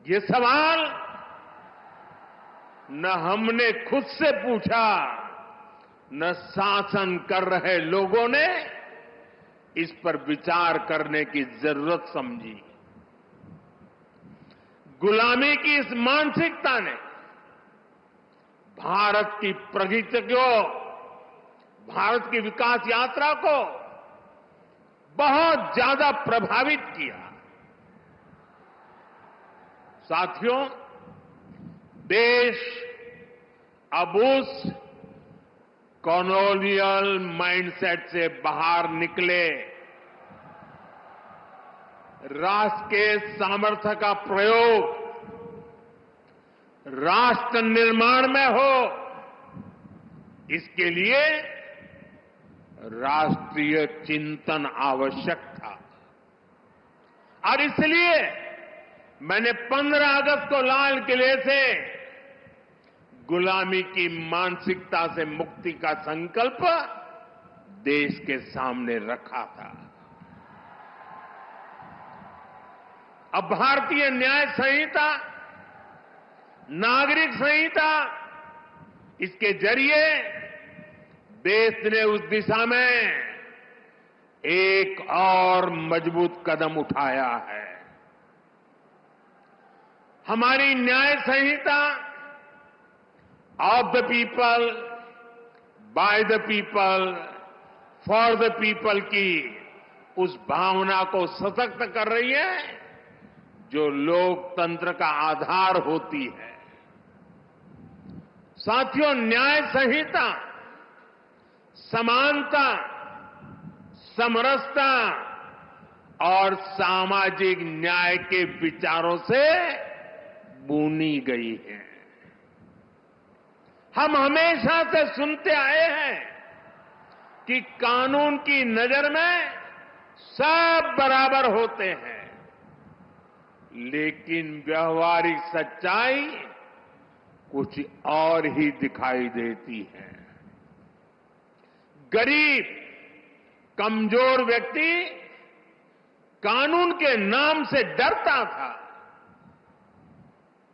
ये सवाल न हमने खुद से पूछा, न शासन कर रहे लोगों ने इस पर विचार करने की जरूरत समझी। गुलामी की इस मानसिकता ने भारत की प्रगति को, भारत की विकास यात्रा को बहुत ज्यादा प्रभावित किया। साथियों, देश अब उस कॉलोनियल माइंडसेट से बाहर निकले, राष्ट्र के सामर्थ्य का प्रयोग राष्ट्र निर्माण में हो, इसके लिए राष्ट्रीय चिंतन आवश्यक था। और इसलिए मैंने 15 अगस्त को लाल किले से गुलामी की मानसिकता से मुक्ति का संकल्प देश के सामने रखा था। अब भारतीय न्याय संहिता, नागरिक संहिता, इसके जरिए देश ने उस दिशा में एक और मजबूत कदम उठाया है। हमारी न्याय संहिता of the people, by the people, for the people की उस भावना को सशक्त कर रही है जो लोकतंत्र का आधार होती है। साथियों, न्याय संहिता समानता, समरसता और सामाजिक न्याय के विचारों से बुनी गई है। हम हमेशा से सुनते आए हैं कि कानून की नजर में सब बराबर होते हैं, लेकिन व्यवहारिक सच्चाई कुछ और ही दिखाई देती है। गरीब, कमजोर व्यक्ति कानून के नाम से डरता था।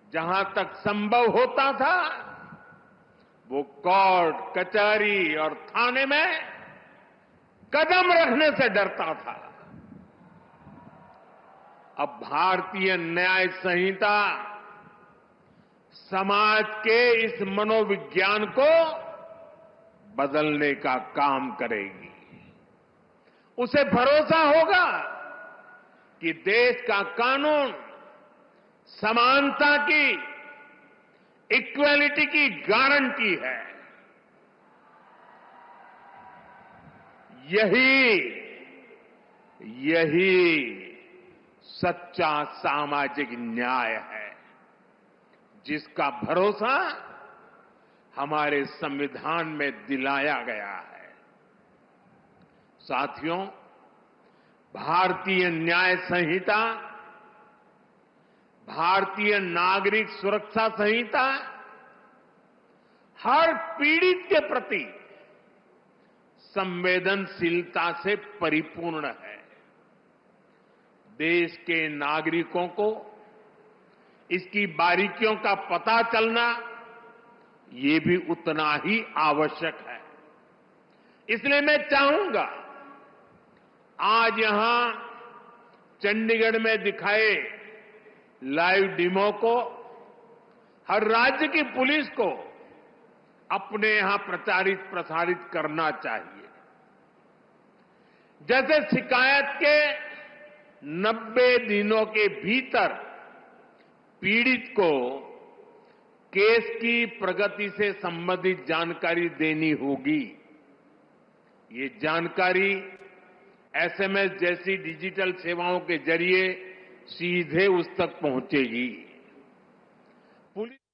जहां तक संभव होता था वो कोर्ट, कचहरी और थाने में कदम रखने से डरता था। अब भारतीय न्याय संहिता समाज के इस मनोविज्ञान को बदलने का काम करेगी। उसे भरोसा होगा कि देश का कानून समानता की, इक्वालिटी की गारंटी है। यही सच्चा सामाजिक न्याय है, जिसका भरोसा हमारे संविधान में दिलाया गया है। साथियों, भारतीय न्याय संहिता, भारतीय नागरिक सुरक्षा संहिता हर पीड़ित के प्रति संवेदनशीलता से परिपूर्ण है। देश के नागरिकों को इसकी बारीकियों का पता चलना ये भी उतना ही आवश्यक है। इसलिए मैं चाहूंगा आज यहां चंडीगढ़ में दिखाए लाइव डेमो को हर राज्य की पुलिस को अपने यहां प्रचारित प्रसारित करना चाहिए। जैसे शिकायत के 90 दिनों के भीतर पीड़ित को केस की प्रगति से संबंधित जानकारी देनी होगी। ये जानकारी एसएमएस जैसी डिजिटल सेवाओं के जरिए सीधे उस तक पहुंचेगी। पुलिस